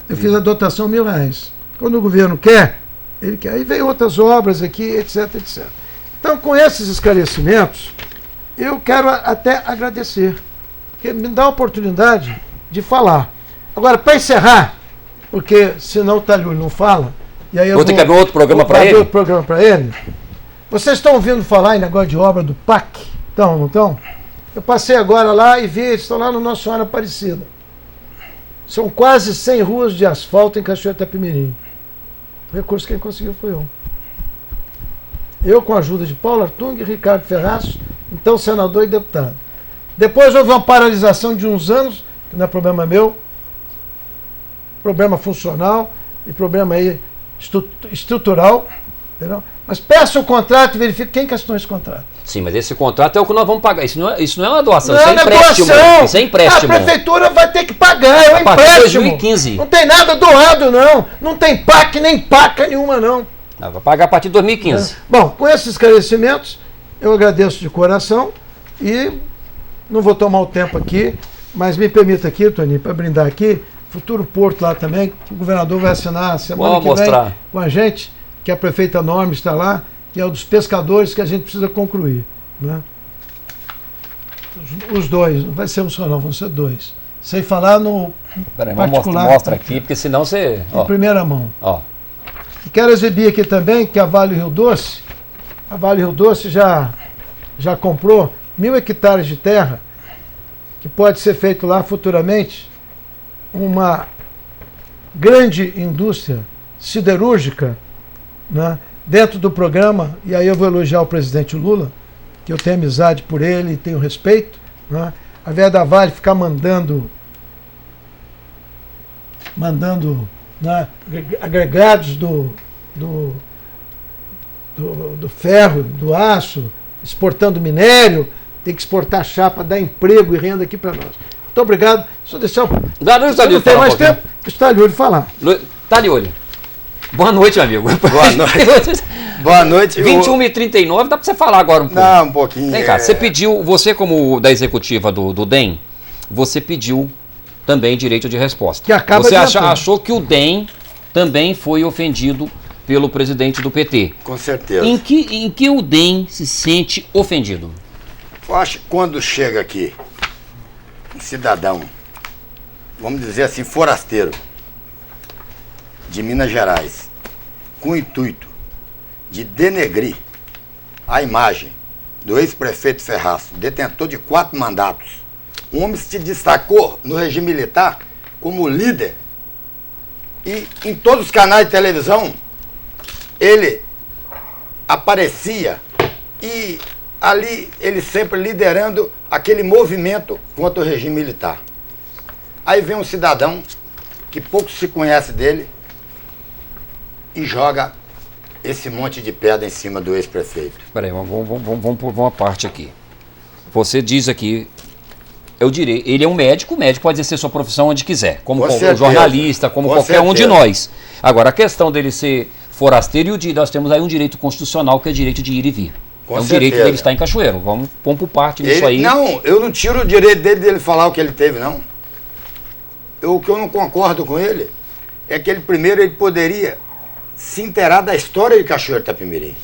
Eu fiz a dotação R$1.000. Quando o governo quer, ele quer. Aí vem outras obras aqui, etc, etc. Então, com esses esclarecimentos, eu quero até agradecer, porque me dá a oportunidade de falar. Agora, para encerrar, porque senão o Taliuri não fala, e aí eu vou ter que abrir outro programa para ele? Outro programa para ele. Vocês estão ouvindo falar em negócio de obra do PAC? Então, não estão? Eu passei agora lá e vi, eles estão lá no Nossa Senhora Aparecida. São quase 100 ruas de asfalto em Cachoeira de Itapemirim. O recurso quem conseguiu foi eu. Eu, com a ajuda de Paulo Artung e Ricardo Ferraz, então senador e deputado. Depois houve uma paralisação de uns anos, que não é problema meu, problema funcional e problema aí estrutural, entendeu? Mas peça o contrato e verifique quem que assinou esse contrato. Sim, mas esse contrato é o que nós vamos pagar. Isso não é uma doação, não isso é empréstimo. Isso é empréstimo. A prefeitura vai ter que pagar, é um empréstimo. 2015. Não tem nada doado, não. Não tem PAC nem PACA nenhuma, não. Vai pagar a partir de 2015. Bom, com esses esclarecimentos, eu agradeço de coração e não vou tomar o tempo aqui, mas me permita aqui, Toninho, para brindar aqui, futuro porto lá também, que o governador vai assinar a semana que vem com a gente, que a prefeita Norma está lá, que é o dos pescadores que a gente precisa concluir. Né? Os dois, não vai ser um só não, vão ser 2. Sem falar no particular. Mostra aqui, porque senão você... Em primeira mão. Ó. E quero exibir aqui também que a Vale Rio Doce já já comprou 1.000 hectares de terra, que pode ser feito lá futuramente uma grande indústria siderúrgica, né, dentro do programa. E aí eu vou elogiar o presidente Lula, que eu tenho amizade por ele e tenho respeito, né, ao invés da Vale ficar mandando né, agregados do ferro, do aço, exportando minério, tem que exportar chapa, dar emprego e renda aqui para nós. Muito obrigado. Só deixar o... Não tem mais tempo, está de olho falar. Está de olho. Boa noite, meu amigo. Boa noite. Boa noite. 21h39, dá para você falar agora um pouco. Não, um pouquinho. Vem cá, você pediu, você como da executiva do DEM, você pediu também direito de resposta. Que acaba você achou que o DEM também foi ofendido pelo presidente do PT. Com certeza. Em que o DEM se sente ofendido? Eu acho que quando chega aqui um cidadão, vamos dizer assim, forasteiro, de Minas Gerais, com o intuito de denegrir a imagem do ex-prefeito Ferraz, detentor de 4 mandatos, um homem se destacou no regime militar como líder e em todos os canais de televisão ele aparecia e ali ele sempre liderando aquele movimento contra o regime militar. Aí vem um cidadão que pouco se conhece dele e joga esse monte de pedra em cima do ex-prefeito. Peraí, vamos por uma parte aqui. Você diz aqui, eu direi, ele é um médico, o médico pode exercer sua profissão onde quiser, como jornalista, como qualquer um de nós. Agora, a questão dele ser forasteiro, nós temos aí um direito constitucional que é o direito de ir e vir. É um direito dele estar em Cachoeiro. Vamos por parte nisso aí. Não, eu não tiro o direito dele falar o que ele teve, não. O que eu não concordo com ele é que ele poderia se inteirar da história de Cachoeiro de Itapemirim.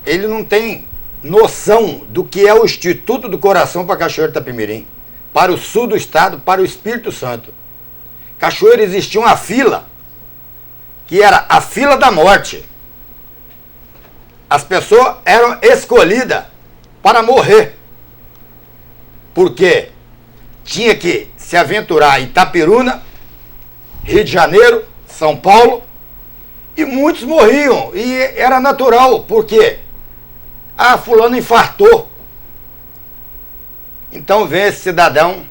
Ele não tem noção do que é o Instituto do Coração para Cachoeiro de Itapemirim, para o sul do estado, para o Espírito Santo. Cachoeiro existia uma fila, que era a fila da morte. As pessoas eram escolhidas para morrer, porque tinha que se aventurar em Itapiruna, Rio de Janeiro, São Paulo, e muitos morriam, e era natural, porque fulano infartou. Então vem esse cidadão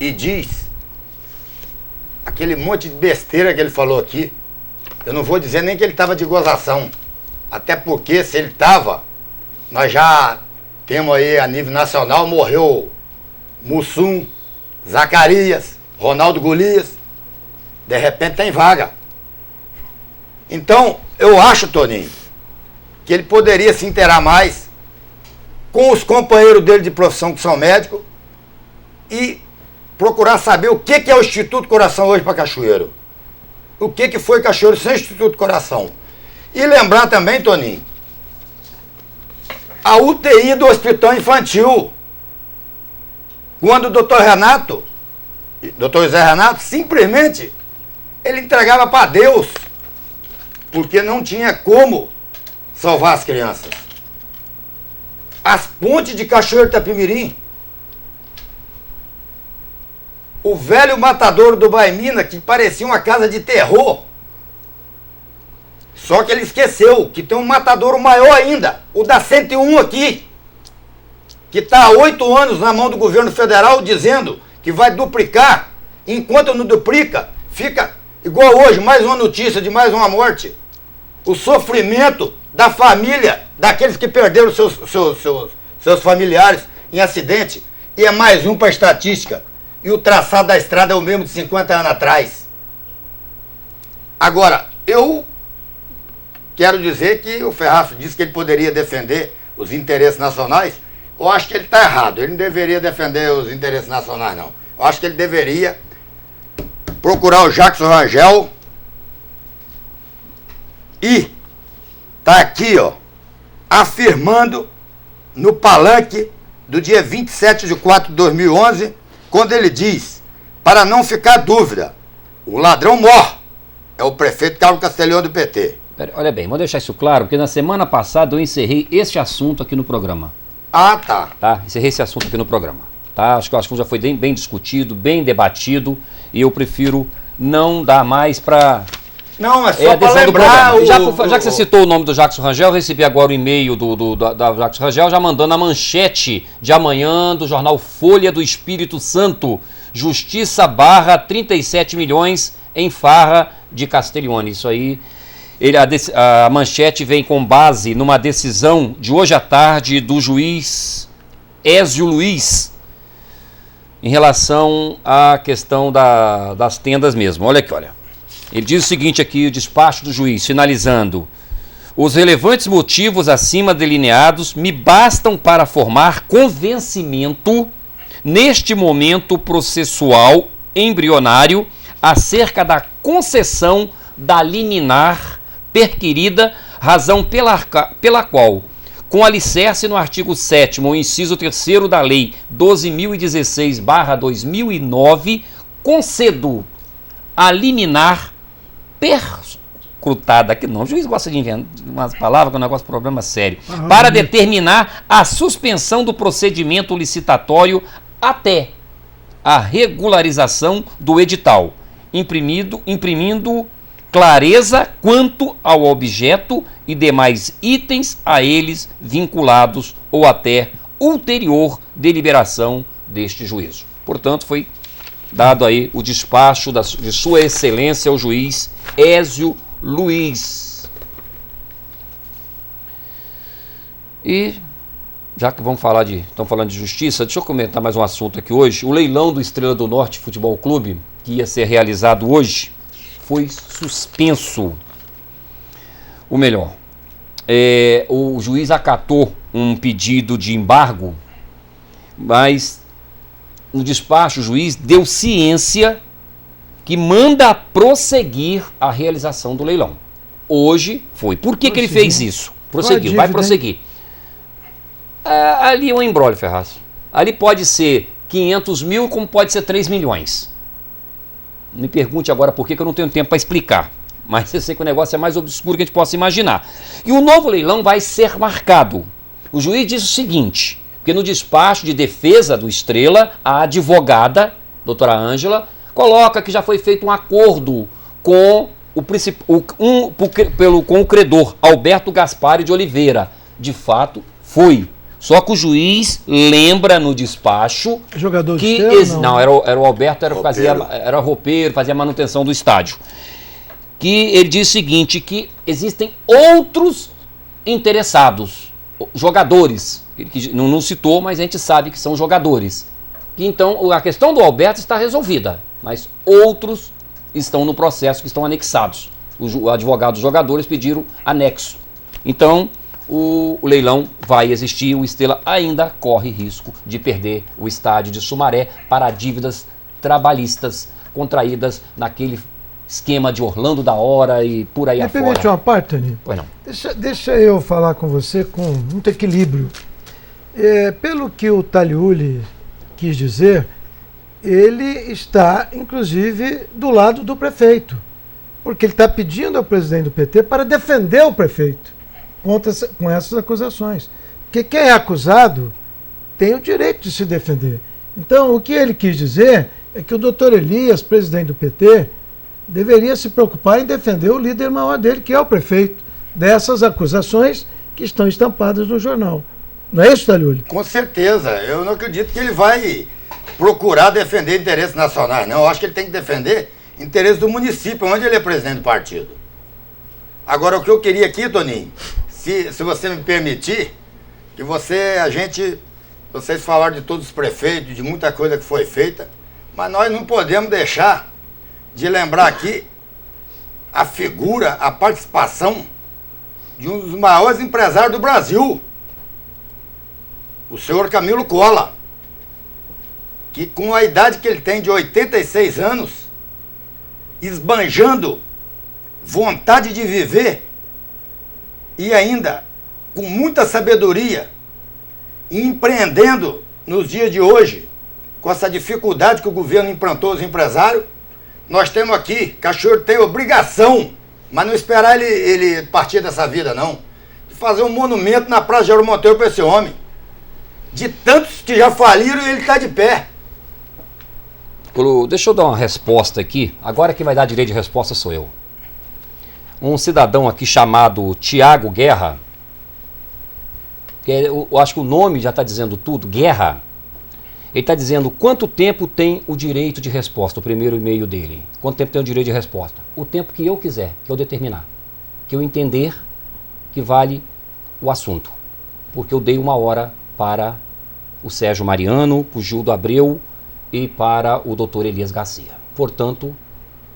e diz aquele monte de besteira que ele falou aqui. Eu não vou dizer nem que ele estava de gozação, até porque se ele estava, nós já temos aí a nível nacional, morreu Mussum, Zacarias, Ronaldo Golias, de repente tem vaga. Então, eu acho, Toninho, que ele poderia se inteirar mais com os companheiros dele de profissão que são médicos e procurar saber o que é o Instituto Coração hoje para Cachoeiro. O que foi Cachoeiro sem Instituto Coração. E lembrar também, Toninho, a UTI do Hospital Infantil. Quando o doutor José Renato, simplesmente, ele entregava para Deus, porque não tinha como salvar as crianças. As pontes de Cachoeiro de Itapemirim, o velho matadouro do Baimina, que parecia uma casa de terror, só que ele esqueceu que tem um matadouro maior ainda, o da 101 aqui, que está há 8 anos na mão do governo federal, dizendo que vai duplicar. Enquanto não duplica, fica igual hoje, mais uma notícia de mais uma morte. O sofrimento da família, daqueles que perderam seus familiares em acidente, e é mais um para a estatística. E o traçado da estrada é o mesmo de 50 anos atrás. Agora, eu quero dizer que o Ferraz disse que ele poderia defender os interesses nacionais. Eu acho que ele está errado. Ele não deveria defender os interesses nacionais, não. Eu acho que ele deveria procurar o Jackson Rangel e tá aqui, ó, afirmando no palanque do dia 27 de 4 de 2011, quando ele diz, para não ficar dúvida, o ladrão mor é o prefeito Carlos Castelhão do PT. Olha bem, vou deixar isso claro, porque na semana passada eu encerrei este assunto aqui no programa. Ah, tá. Tá? Encerrei esse assunto aqui no programa. Tá? Acho que o assunto já foi bem discutido, bem debatido, e eu prefiro não dar mais para... Não, é só para lembrar já que você citou o nome do Jackson Rangel, eu recebi agora o e-mail da Jackson Rangel, já mandando a manchete de amanhã do jornal Folha do Espírito Santo. Justiça barra 37 milhões em farra de Castiglione. Isso aí, a manchete vem com base numa decisão de hoje à tarde do juiz Ézio Luiz, em relação à questão das tendas mesmo. Olha aqui, olha. Ele diz o seguinte aqui, o despacho do juiz, finalizando. Os relevantes motivos acima delineados me bastam para formar convencimento neste momento processual embrionário acerca da concessão da liminar perquirida, razão pela qual, com alicerce no artigo 7º, o inciso 3º da Lei 12.016/2009, concedo a liminar perscrutada, que não, o juiz gosta de inventar umas palavras que é um negócio, problema sério, para determinar a suspensão do procedimento licitatório até a regularização do edital, imprimindo clareza quanto ao objeto e demais itens a eles vinculados ou até ulterior deliberação deste juízo. Portanto, foi dado aí o despacho de Sua Excelência o juiz Ézio Luiz. E já que estamos falando de justiça, deixa eu comentar mais um assunto aqui hoje. O leilão do Estrela do Norte Futebol Clube, que ia ser realizado hoje, foi suspenso. Ou melhor, o juiz acatou um pedido de embargo, mas no despacho o juiz deu ciência que manda prosseguir a realização do leilão. Hoje foi. Por que ele fez isso? Prosseguiu, vai prosseguir. Ali é um embrólio, Ferraz. Ali pode ser 500 mil, como pode ser 3 milhões. Me pergunte agora por que eu não tenho tempo para explicar. Mas eu sei que o negócio é mais obscuro que a gente possa imaginar. E o novo leilão vai ser marcado. O juiz diz o seguinte, porque no despacho de defesa do Estrela, a advogada, doutora Ângela, coloca que já foi feito um acordo com com o credor, Alberto Gaspari de Oliveira. De fato, foi. Só que o juiz lembra no despacho jogador que de Estrela, não, era o Alberto, era roupeiro, fazia manutenção do estádio. Que ele diz o seguinte, que existem outros interessados, jogadores, que não citou, mas a gente sabe que são jogadores. Então, a questão do Alberto está resolvida, mas outros estão no processo, que estão anexados. O advogado dos jogadores pediram anexo. Então, o leilão vai existir, o Estrela ainda corre risco de perder o estádio de Sumaré para dívidas trabalhistas contraídas naquele esquema de Orlando da Hora e por aí afora. Me permite uma parte, Tony? Pois não. Deixa eu falar com você com muito equilíbrio. Pelo que o Taliuli quis dizer, ele está, inclusive, do lado do prefeito. Porque ele está pedindo ao presidente do PT para defender o prefeito com essas acusações. Porque quem é acusado tem o direito de se defender. Então, o que ele quis dizer é que o doutor Elias, presidente do PT, deveria se preocupar em defender o líder maior dele, que é o prefeito, dessas acusações que estão estampadas no jornal. Não é isso, Taliuli? Com certeza. Eu não acredito que ele vai procurar defender interesses nacionais, não. Eu acho que ele tem que defender interesses do município, onde ele é presidente do partido. Agora, o que eu queria aqui, Toninho, se você me permitir, que vocês falaram de todos os prefeitos, de muita coisa que foi feita, mas nós não podemos deixar de lembrar aqui a figura, a participação de um dos maiores empresários do Brasil, o senhor Camilo Cola, que com a idade que ele tem de 86 anos, esbanjando vontade de viver e ainda com muita sabedoria e empreendendo nos dias de hoje, com essa dificuldade que o governo implantou aos empresários, nós temos aqui, Cachoeiro tem obrigação Mas não esperar ele partir dessa vida, não. Fazer um monumento na Praça Geraldo Monteiro para esse homem. De tantos que já faliram, ele está de pé. Deixa eu dar uma resposta aqui. Agora quem vai dar direito de resposta sou eu. Um cidadão aqui chamado Tiago Guerra, que eu acho que o nome já está dizendo tudo, Guerra. Ele está dizendo quanto tempo tem o direito de resposta, o primeiro e-mail dele. Quanto tempo tem o direito de resposta? O tempo que eu quiser, que eu determinar. Que eu entender que vale o assunto. Porque eu dei 1 hora para o Sérgio Mariano, para o Gildo Abreu e para o Dr. Elias Garcia. Portanto,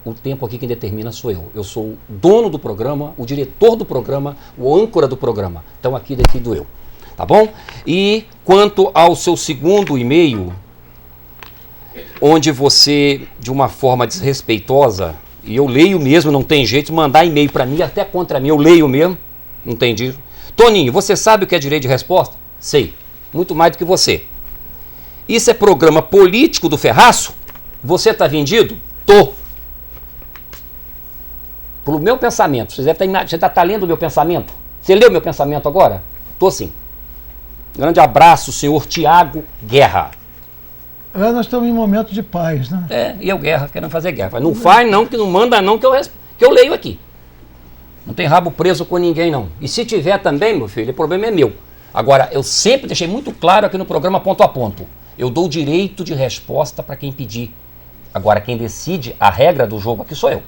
o tempo aqui quem determina sou eu. Eu sou o dono do programa, o diretor do programa, o âncora do programa. Então aqui decido eu. Tá bom? E quanto ao seu segundo e-mail, onde você, de uma forma desrespeitosa, e eu leio mesmo, não tem jeito de mandar e-mail para mim, até contra mim, eu leio mesmo, não tem disso. Toninho, você sabe o que é direito de resposta? Sei, muito mais do que você. Isso é programa político do Ferraço? Você tá vendido? Tô. Pro meu pensamento, você tá lendo o meu pensamento? Você leu meu pensamento agora? Tô sim. Grande abraço, senhor Tiago Guerra. Agora nós estamos em momento de paz, né? E eu Guerra, querendo fazer guerra. Não faz não, que não manda não, que eu leio aqui. Não tem rabo preso com ninguém não. E se tiver também, meu filho, o problema é meu. Agora, eu sempre deixei muito claro aqui no programa Ponto a Ponto. Eu dou o direito de resposta para quem pedir. Agora, quem decide a regra do jogo aqui sou eu.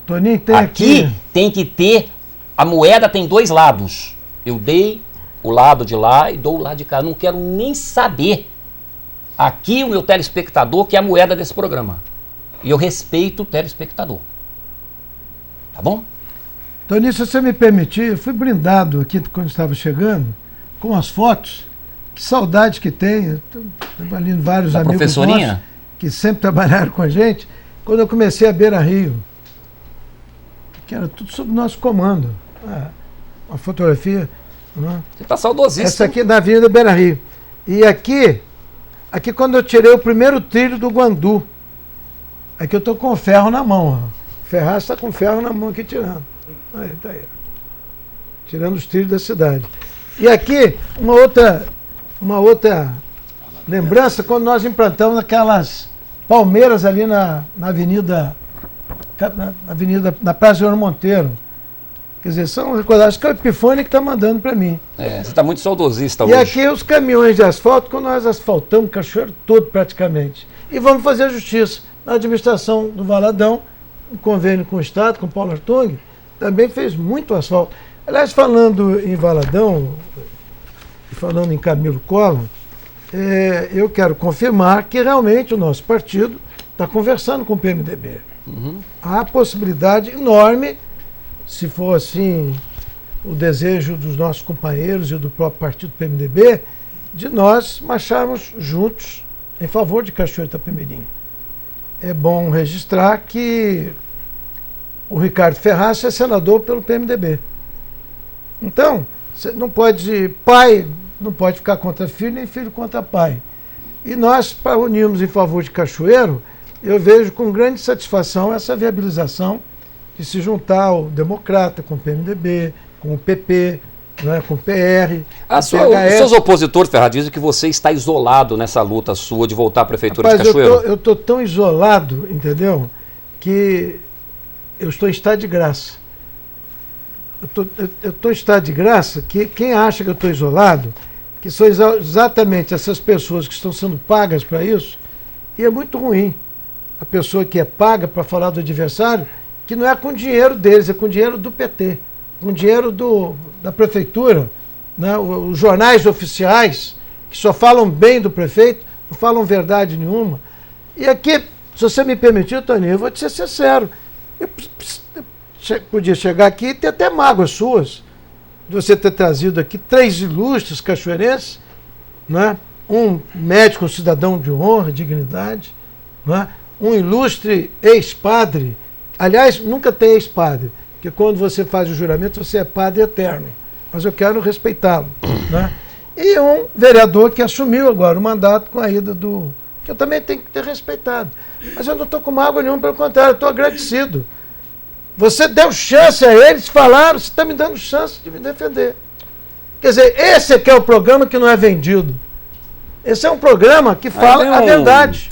Toninho, tem aqui tem que ter, a moeda tem 2 lados. Eu dei o lado de lá e dou o lado de cá. Eu não quero nem saber. Aqui o meu telespectador que é a moeda desse programa. E eu respeito o telespectador. Tá bom? Toninho, se você me permitir, eu fui brindado aqui quando estava chegando com as fotos. Que saudade que tem. Estou trabalhando vários amigos nossos que sempre trabalharam com a gente. Quando eu comecei a Beira Rio, que era tudo sob nosso comando. Uma fotografia. Você está saudosíssimo. Essa aqui é da Avenida Beira Rio. E aqui quando eu tirei o primeiro trilho do Guandu. Aqui eu estou com o ferro na mão. O Ferraz está com o ferro na mão aqui tirando. Aí, tá aí. Tirando os trilhos da cidade. E aqui, uma outra lembrança, quando nós implantamos aquelas palmeiras ali na Praça Geraldo Monteiro. Quer dizer, são recordados que é o Epifânio que está mandando para mim. Você está muito saudosista hoje. E aqui os caminhões de asfalto, quando nós asfaltamos o Cachoeiro todo praticamente. E vamos fazer a justiça. Na administração do Valadão, em convênio com o Estado, com o Paulo Artung, também fez muito asfalto. Aliás, falando em Valadão, e falando em Camilo Collor, eu quero confirmar que realmente o nosso partido está conversando com o PMDB. Há possibilidade enorme, se for assim o desejo dos nossos companheiros e do próprio partido PMDB, de nós marcharmos juntos em favor de Cachoeiro de Itapemirim. É bom registrar que o Ricardo Ferraz é senador pelo PMDB. Então, você não pode, pai não pode ficar contra filho, nem filho contra pai. E nós, para unirmos em favor de Cachoeiro, eu vejo com grande satisfação essa viabilização de se juntar o Democrata com o PMDB, com o PP, né, com o PR. Os seus opositores, Ferraz, dizem que você está isolado nessa luta sua de voltar à Prefeitura de Cachoeiro. Eu estou tão isolado, entendeu? Que eu estou em estado de graça. Eu estou em estado de graça que quem acha que eu estou isolado, que são exatamente essas pessoas que estão sendo pagas para isso, e é muito ruim. A pessoa que é paga para falar do adversário, que não é com dinheiro deles, é com dinheiro do PT, com dinheiro da prefeitura, né? Os jornais oficiais, que só falam bem do prefeito, não falam verdade nenhuma. E aqui, se você me permitir, Toninho, eu vou te ser sincero, eu podia chegar aqui e ter até mágoas suas, de você ter trazido aqui 3 ilustres cachoeirenses, né? Um médico, um cidadão de honra, dignidade, né? Um ilustre ex-padre. Aliás, nunca tem ex-padre, porque quando você faz o juramento, você é padre eterno. Mas eu quero respeitá-lo. Né? E um vereador que assumiu agora o mandato com a ida do... que eu também tenho que ter respeitado. Mas eu não estou com mágoa nenhuma, pelo contrário, estou agradecido. Você deu chance a eles, falaram, você está me dando chance de me defender. Quer dizer, esse aqui é o programa que não é vendido. Esse é um programa que fala a verdade.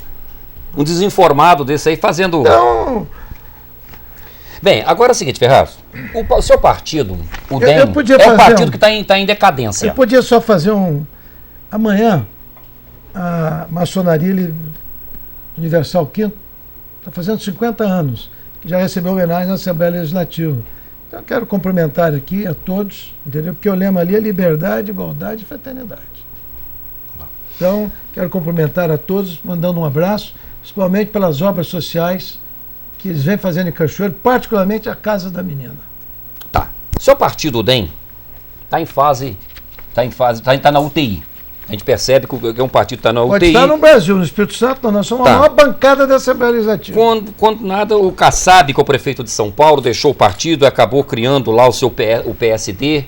Um desinformado desse aí fazendo... Então... Bem, agora é o seguinte, Ferraz. O seu partido, o DEM, é o partido que está em decadência. Eu podia só fazer amanhã, a Maçonaria Universal Quinto está fazendo 50 anos, que já recebeu homenagem na Assembleia Legislativa. Então eu quero cumprimentar aqui a todos, entendeu? Porque o lema ali é liberdade, igualdade e fraternidade. Então, quero cumprimentar a todos, mandando um abraço, principalmente pelas obras sociais que eles vêm fazendo em Cachoeiro, particularmente a Casa da Menina. Tá. Seu partido, o DEM, está na UTI. A gente percebe que é um partido que está na UTI. Pode estar no Brasil, no Espírito Santo, nós somos a maior bancada da Assembleia Legislativa. Quando nada, o Kassab, que é o prefeito de São Paulo, deixou o partido e acabou criando lá o PSD,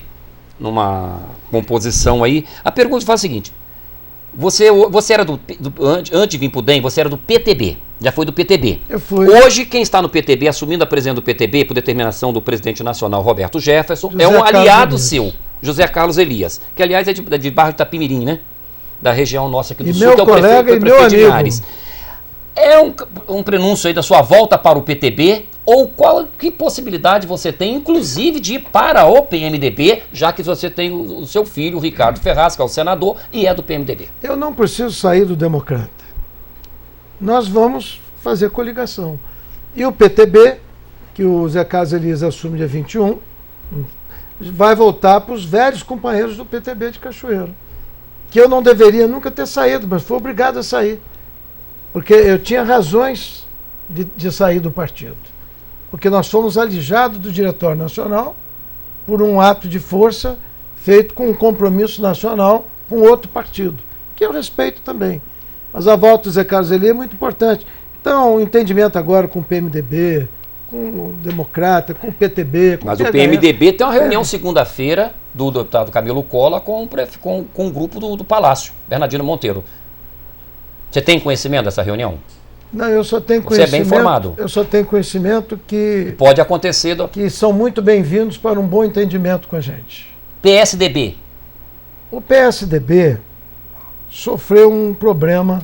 numa composição aí. A pergunta faz o seguinte: você era antes de vir para o DEM, você era do PTB, já foi do PTB. Eu fui. Hoje, quem está no PTB, assumindo a presidência do PTB, por determinação do presidente nacional Roberto Jefferson, é um aliado seu, José Carlos Elias, que aliás é de bairro de Itapimirim, né? Da região nossa aqui do sul, que é o prefeito de Linhares. É um prenúncio aí da sua volta para o PTB, ou que possibilidade você tem, inclusive, de ir para o PMDB, já que você tem o seu filho, o Ricardo Ferraz, que é o senador, e é do PMDB? Eu não preciso sair do Democrata. Nós vamos fazer coligação. E o PTB, que o Zé Carlos Elias assume dia 21, vai voltar para os velhos companheiros do PTB de Cachoeiro. Que eu não deveria nunca ter saído, mas fui obrigado a sair. Porque eu tinha razões de sair do partido. Porque nós fomos alijados do Diretório Nacional por um ato de força feito com um compromisso nacional com outro partido, que eu respeito também. Mas a volta do Zé Carlos Elias é muito importante. Então, o entendimento agora com o PMDB, com o Democrata, com o PTB... Com Mas o PMDB tem uma reunião segunda-feira do deputado Camilo Cola com o grupo do Palácio, Bernardino Monteiro. Você tem conhecimento dessa reunião? Não, eu só tenho conhecimento... Você é bem informado. Eu só tenho conhecimento que... Pode acontecer... Que são muito bem-vindos para um bom entendimento com a gente. PSDB. O PSDB sofreu um problema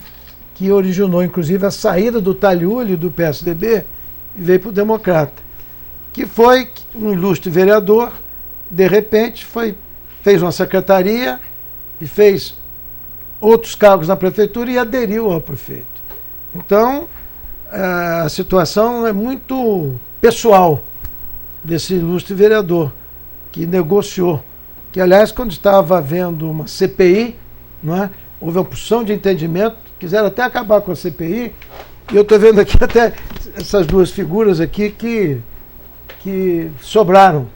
que originou, inclusive, a saída do Taliuli do PSDB e veio para o Democrata. Que foi um ilustre vereador, de repente, fez uma secretaria e fez outros cargos na prefeitura e aderiu ao prefeito. Então, a situação é muito pessoal desse ilustre vereador, que negociou. Que, aliás, quando estava havendo uma CPI, não é, houve uma opção de entendimento, quiseram até acabar com a CPI, e eu estou vendo aqui até essas duas figuras aqui que sobraram,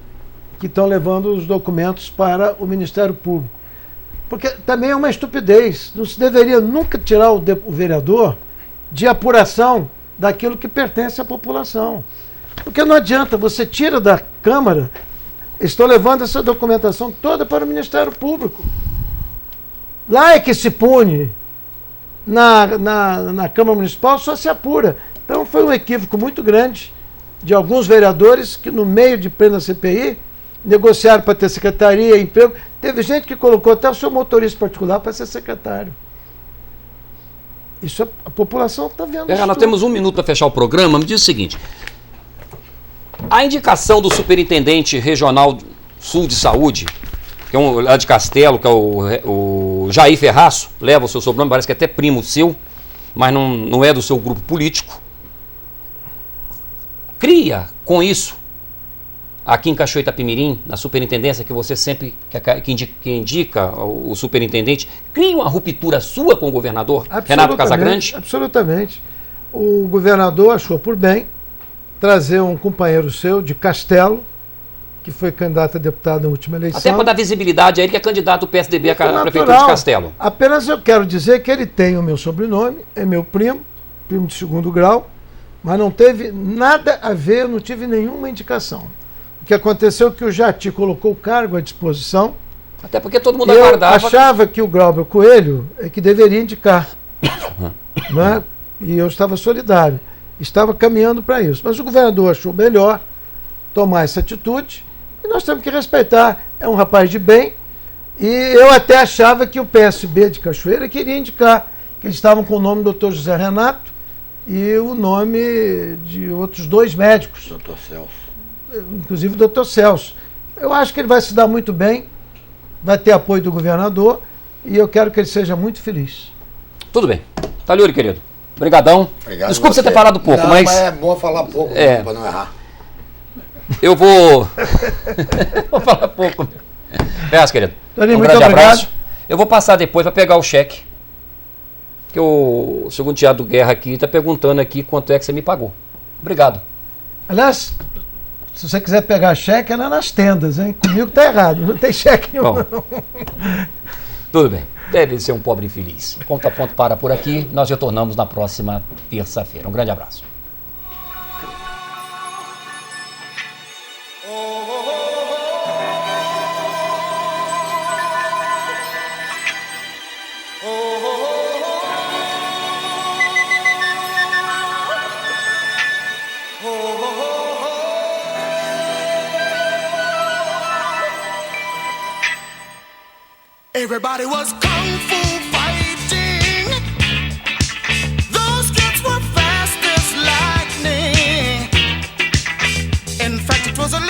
que estão levando os documentos para o Ministério Público. Porque também é uma estupidez. Não se deveria nunca tirar o vereador de apuração daquilo que pertence à população. Porque não adianta, você tira da Câmara, estou levando essa documentação toda para o Ministério Público. Lá é que se pune. Na Câmara Municipal só se apura. Então foi um equívoco muito grande de alguns vereadores que, no meio de plena CPI, negociaram para ter secretaria, emprego. Teve gente que colocou até o seu motorista particular para ser secretário. Isso a população está vendo. Nós temos 1 minuto para fechar o programa. Me diz o seguinte: a indicação do superintendente regional sul de saúde, que é lá de Castelo, que é o Jair Ferraço, leva o seu sobrenome, parece que é até primo seu, mas não é do seu grupo político. Cria com isso, aqui em Cachoeiro Itapimirim, na superintendência que você sempre que indica o superintendente, cria uma ruptura sua com o governador Renato Casagrande? Absolutamente. O governador achou por bem trazer um companheiro seu de Castelo, que foi candidato a deputado na última eleição. Até para dar visibilidade a ele, que é candidato do PSDB a prefeitura de Castelo. Apenas eu quero dizer que ele tem o meu sobrenome, é meu primo de segundo grau, mas não teve nada a ver, eu não tive nenhuma indicação. O que aconteceu é que o Jati colocou o cargo à disposição. Até porque todo mundo aguardava. Eu achava que o Glauber Coelho é que deveria indicar. Né? E eu estava solidário. Estava caminhando para isso. Mas o governador achou melhor tomar essa atitude e nós temos que respeitar. É um rapaz de bem e eu até achava que o PSB de Cachoeira queria indicar que eles estavam com o nome do Dr. José Renato e o nome de outros 2 médicos. Dr. Celso. Inclusive o Dr. Celso. Eu acho que ele vai se dar muito bem, vai ter apoio do governador e eu quero que ele seja muito feliz. Tudo bem. Talhuri, querido. Obrigadão. Obrigado. Desculpa você ter falado pouco, não, mas é bom falar pouco, para não errar. Eu vou... vou falar pouco. Querido. Toninho, Um muito grande obrigado. abraço. Eu vou passar depois para pegar o cheque. Que o segundo Tiago Guerra aqui está perguntando aqui quanto é que você me pagou. Obrigado. Aliás, se você quiser pegar cheque, é lá nas tendas, hein? Comigo tá errado, não tem cheque nenhum. Bom. Tudo bem. Deve ser um pobre infeliz. Ponto a ponto para por aqui. Nós retornamos na próxima terça-feira. Um grande abraço. Everybody was kung fu fighting. Those kids were fast as lightning. In fact, it was a